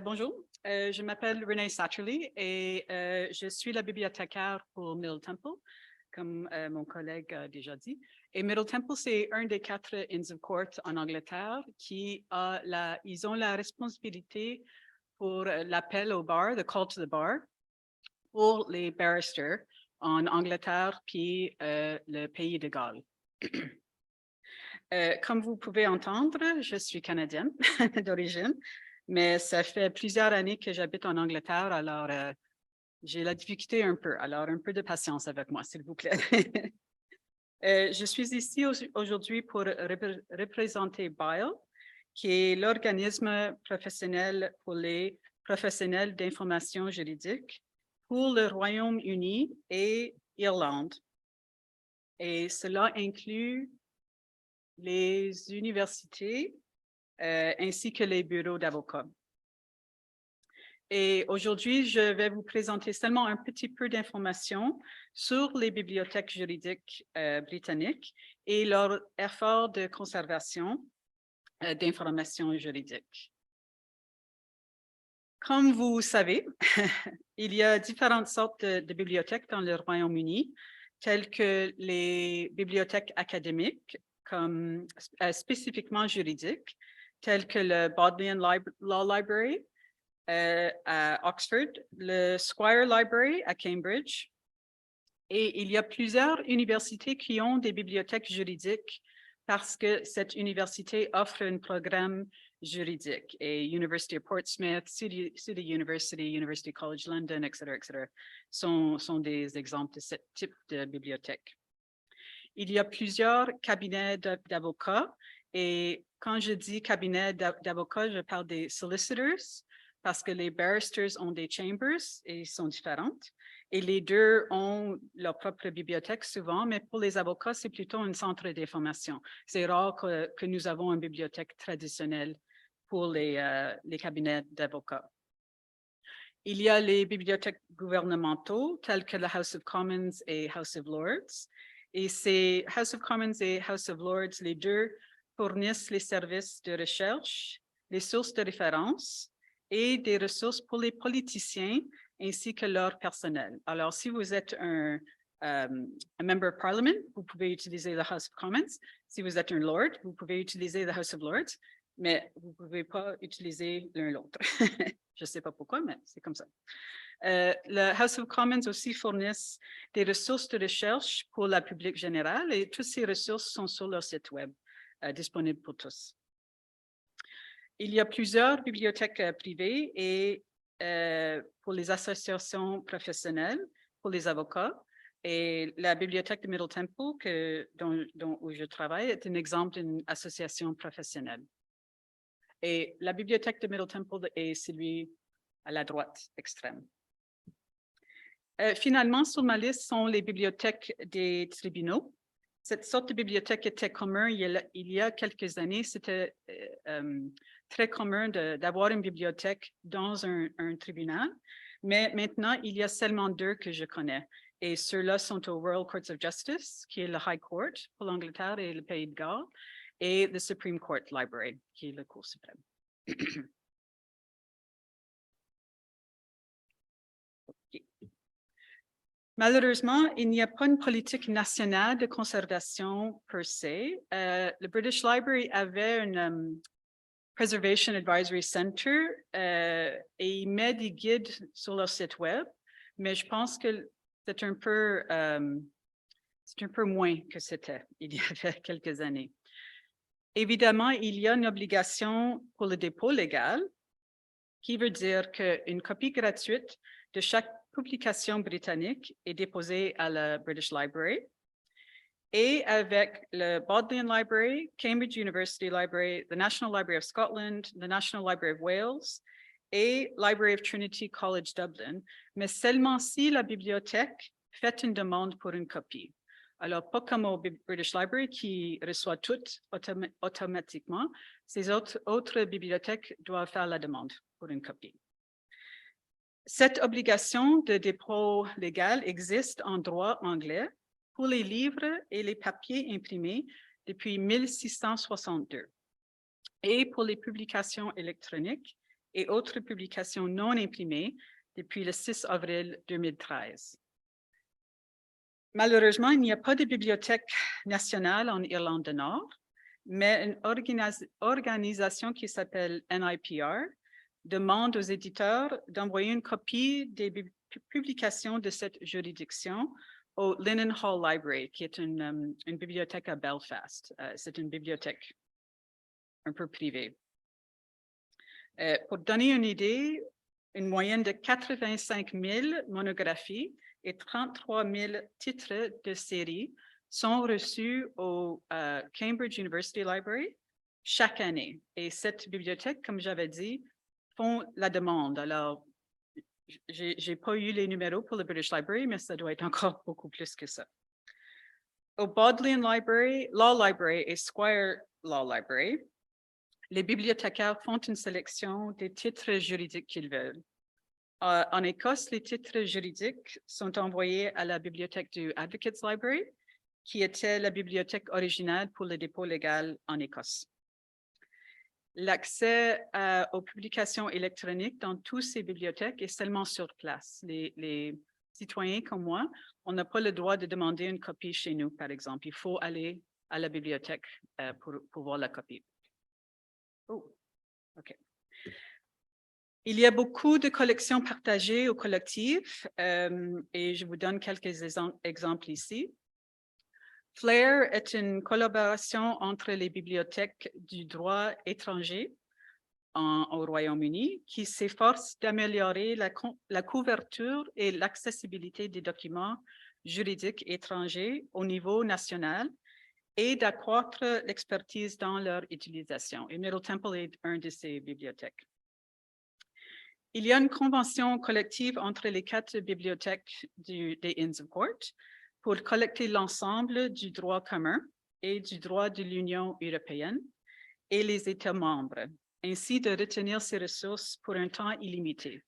Bonjour, je m'appelle Renee Satterley et je suis la bibliothécaire pour Middle Temple, comme mon collègue a déjà dit. Et Middle Temple, c'est un des 4 Inns of Court en Angleterre ils ont la responsabilité pour l'appel au bar, the call to the bar, pour les barristers en Angleterre puis le pays de Galles. Comme vous pouvez entendre, je suis canadienne d'origine, mais ça fait plusieurs années que j'habite en Angleterre, alors j'ai la difficulté un peu. Alors, un peu de patience avec moi, s'il vous plaît. Je suis ici aujourd'hui pour représenter BIAL, qui est l'organisme professionnel pour les professionnels d'information juridique pour le Royaume-Uni et Irlande. Et cela inclut les universités ainsi que les bureaux d'avocats. Et aujourd'hui, je vais vous présenter seulement un petit peu d'informations sur les bibliothèques juridiques britanniques et leur effort de conservation d'informations juridiques. Comme vous savez, il y a différentes sortes de bibliothèques dans le Royaume-Uni, telles que les bibliothèques académiques, comme spécifiquement juridiques, telles que le Bodleian Law Library à Oxford, le Squire Library à Cambridge, et il y a plusieurs universités qui ont des bibliothèques juridiques parce que cette université offre un programme juridique. Et University of Portsmouth, City University, University College London, etc., sont des exemples de ce type de bibliothèque. Il y a plusieurs cabinets d'avocats et quand je dis cabinet d'avocats, je parle des solicitors parce que les barristers ont des chambers et ils sont différentes. Et les deux ont leur propre bibliothèque souvent, mais pour les avocats, c'est plutôt un centre d'information. C'est rare que nous avons une bibliothèque traditionnelle pour les cabinets d'avocats. Il y a les bibliothèques gouvernementaux telles que la House of Commons et House of Lords. Et ces House of Commons et House of Lords, les deux fournissent les services de recherche, les sources de référence et des ressources pour les politiciens ainsi que leur personnel. Alors, si vous êtes un member of parliament, vous pouvez utiliser la House of Commons. Si vous êtes un lord, vous pouvez utiliser la House of Lords, mais vous ne pouvez pas utiliser l'un l'autre. Je ne sais pas pourquoi, mais c'est comme ça. Le House of Commons aussi fournissent des ressources de recherche pour le public général et toutes ces ressources sont sur leur site web, disponibles pour tous. Il y a plusieurs bibliothèques privées et pour les associations professionnelles, pour les avocats. Et la bibliothèque de Middle Temple, où je travaille, est un exemple d'une association professionnelle. Et la bibliothèque de Middle Temple est celui à la droite extrême. Finalement, sur ma liste sont les bibliothèques des tribunaux. Cette sorte de bibliothèque était commune il y a quelques années. C'était très commun d'avoir une bibliothèque dans un tribunal, mais maintenant, il y a seulement 2 que je connais. Et ceux-là sont au Royal Courts of Justice, qui est le High Court pour l'Angleterre et le Pays de Galles, et le Supreme Court Library, qui est la Cour suprême. Okay. Malheureusement, il n'y a pas une politique nationale de conservation per se. Le British Library avait un Preservation Advisory Center et il met des guides sur leur site web, mais je pense que c'est un peu moins que c'était il y a quelques années. Évidemment, il y a une obligation pour le dépôt légal, qui veut dire qu'une copie gratuite de chaque publication britannique est déposée à la British Library. Et avec le Bodleian Library, Cambridge University Library, the National Library of Scotland, the National Library of Wales et Library of Trinity College Dublin, mais seulement si la bibliothèque fait une demande pour une copie. Alors, pas comme au British Library qui reçoit toutes automatiquement, ces autres bibliothèques doivent faire la demande pour une copie. Cette obligation de dépôt légal existe en droit anglais pour les livres et les papiers imprimés depuis 1662 et pour les publications électroniques et autres publications non imprimées depuis le 6 avril 2013. Malheureusement, il n'y a pas de bibliothèque nationale en Irlande du Nord, mais une organisation qui s'appelle NIPR demande aux éditeurs d'envoyer une copie des publications de cette juridiction au Linen Hall Library, qui est une bibliothèque à Belfast. C'est une bibliothèque un peu privée. Pour donner une idée, une moyenne de 85 000 monographies et 33 000 titres de série sont reçus au Cambridge University Library chaque année. Et cette bibliothèque, comme j'avais dit, font la demande. Alors, je n'ai pas eu les numéros pour le British Library, mais ça doit être encore beaucoup plus que ça. Au Bodleian Library, Law Library et Squire Law Library, les bibliothécaires font une sélection des titres juridiques qu'ils veulent. En Écosse, les titres juridiques sont envoyés à la bibliothèque du Advocates Library, qui était la bibliothèque originale pour le dépôt légal en Écosse. L'accès aux publications électroniques dans toutes ces bibliothèques est seulement sur place. Les citoyens comme moi, on n'a pas le droit de demander une copie chez nous, par exemple. Il faut aller à la bibliothèque pour voir la copie. Oh, OK. Il y a beaucoup de collections partagées ou collectives et je vous donne quelques exemples ici. FLAIR est une collaboration entre les bibliothèques du droit étranger au Royaume-Uni qui s'efforce d'améliorer la couverture et l'accessibilité des documents juridiques étrangers au niveau national et d'accroître l'expertise dans leur utilisation. Et Middle Temple est une de ces bibliothèques. Il y a une convention collective entre les 4 bibliothèques des Inns of Court pour collecter l'ensemble du droit commun et du droit de l'Union européenne et les États membres, ainsi de retenir ces ressources pour un temps illimité.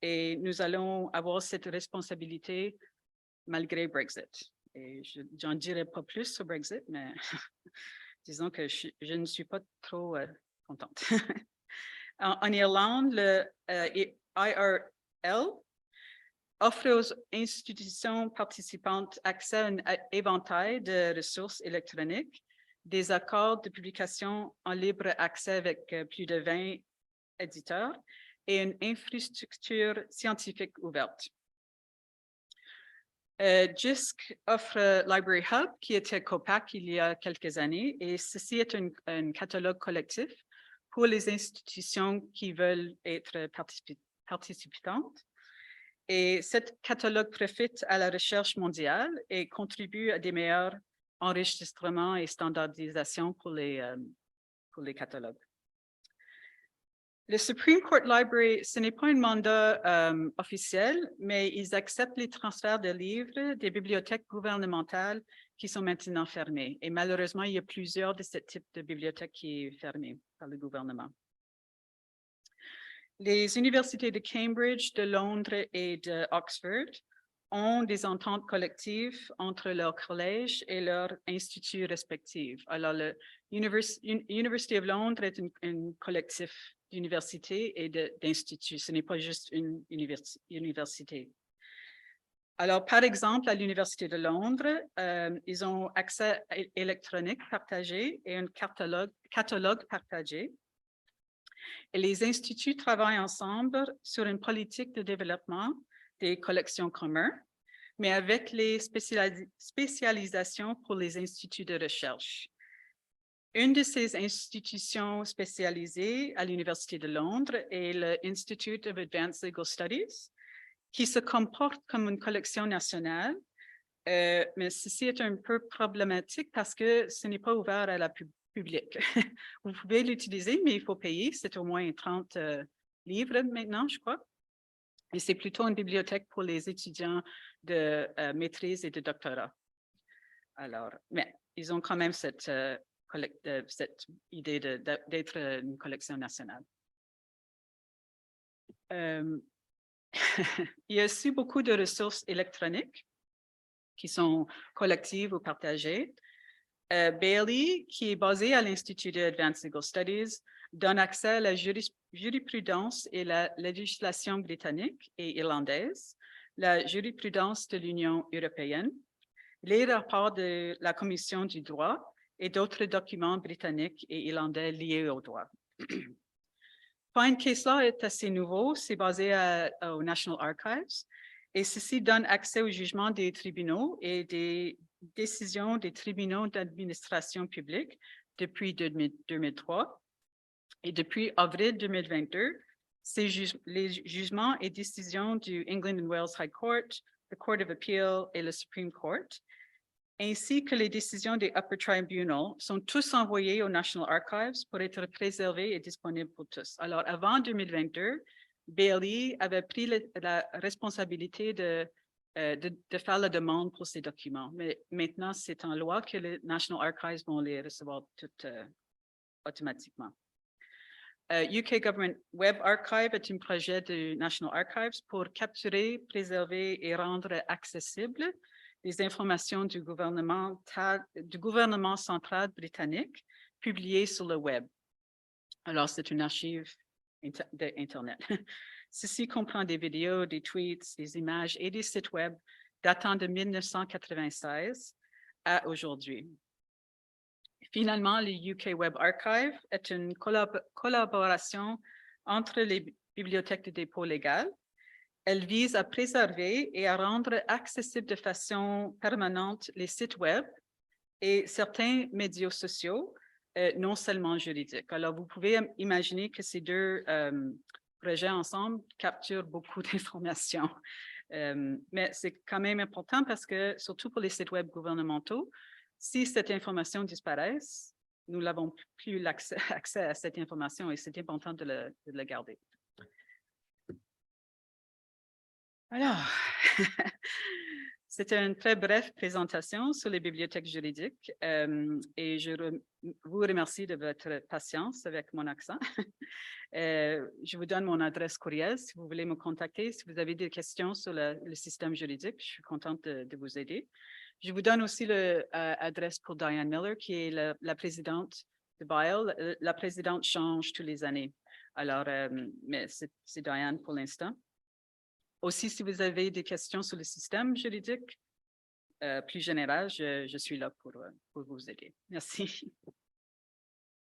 Et nous allons avoir cette responsabilité malgré Brexit. Et je n'en dirai pas plus sur Brexit, mais disons que je ne suis pas trop contente. En Irlande, le IRL offre aux institutions participantes accès à un éventail de ressources électroniques, des accords de publication en libre accès avec plus de 20 éditeurs et une infrastructure scientifique ouverte. JISC offre Library Hub, qui était COPAC il y a quelques années, et ceci est un catalogue collectif pour les institutions qui veulent être participantes. Et cet catalogue profite à la recherche mondiale et contribue à des meilleurs enregistrements et standardisations pour les catalogues. Le Supreme Court Library, ce n'est pas un mandat officiel, mais ils acceptent les transferts de livres des bibliothèques gouvernementales qui sont maintenant fermées. Et malheureusement, il y a plusieurs de ce type de bibliothèques qui sont fermées par le gouvernement. Les universités de Cambridge, de Londres et d'Oxford ont des ententes collectives entre leurs collèges et leurs instituts respectifs. Alors, l'University of Londres est un collectif d'universités et d'instituts. Ce n'est pas juste une université. Alors, par exemple, à l'Université de Londres, ils ont accès électronique partagé et un catalogue partagé. Et les instituts travaillent ensemble sur une politique de développement des collections communes, mais avec les spécialisations pour les instituts de recherche. Une de ces institutions spécialisées à l'Université de Londres est l'Institute of Advanced Legal Studies, qui se comporte comme une collection nationale, mais ceci est un peu problématique parce que ce n'est pas ouvert à la public. Vous pouvez l'utiliser, mais il faut payer. C'est au moins 30 livres maintenant, je crois. Et c'est plutôt une bibliothèque pour les étudiants de maîtrise et de doctorat. Alors, mais ils ont quand même cette idée d'être une collection nationale. Il y a aussi beaucoup de ressources électroniques qui sont collectives ou partagées. BLE, qui est basé à l'Institut de Advanced Legal Studies, donne accès à la jurisprudence et la législation britannique et irlandaise, la jurisprudence de l'Union européenne, les rapports de la Commission du droit et d'autres documents britanniques et irlandais liés au droit. Fine Case Law est assez nouveau, c'est basé au National Archives et ceci donne accès au jugement des tribunaux et des décisions des tribunaux d'administration publique depuis 2003. Et depuis avril 2022, les jugements et décisions du England and Wales High Court, the Court of Appeal et le Supreme Court, ainsi que les décisions des Upper Tribunals, sont tous envoyés au National Archives pour être préservés et disponibles pour tous. Alors, avant 2022, BLE avait pris la responsabilité de faire la demande pour ces documents. Mais maintenant, c'est en loi que les National Archives vont les recevoir toutes automatiquement. UK Government Web Archive est un projet du National Archives pour capturer, préserver et rendre accessibles les informations du gouvernement central britannique publiées sur le web. Alors, c'est une archive d'Internet. Ceci comprend des vidéos, des tweets, des images et des sites web datant de 1996 à aujourd'hui. Finalement, le UK Web Archive est une collaboration entre les bibliothèques de dépôt légal. Elle vise à préserver et à rendre accessible de façon permanente les sites web et certains médias sociaux, non seulement juridiques. Alors, vous pouvez imaginer que ces deux projets ensemble capturent beaucoup d'informations. Mais c'est quand même important parce que, surtout pour les sites web gouvernementaux, si cette information disparaît, nous n'avons plus accès à cette information et c'est important de le garder. Alors, c'était une très brève présentation sur les bibliothèques juridiques et je vous remercie de votre patience avec mon accent. Je vous donne mon adresse courriel si vous voulez me contacter. Si vous avez des questions sur le système juridique, je suis contente de vous aider. Je vous donne aussi l'adresse pour Diane Miller, qui est la présidente de BIAL. La présidente change tous les années. Alors, mais c'est Diane pour l'instant. Aussi, si vous avez des questions sur le système juridique plus général, je suis là pour vous aider. Merci.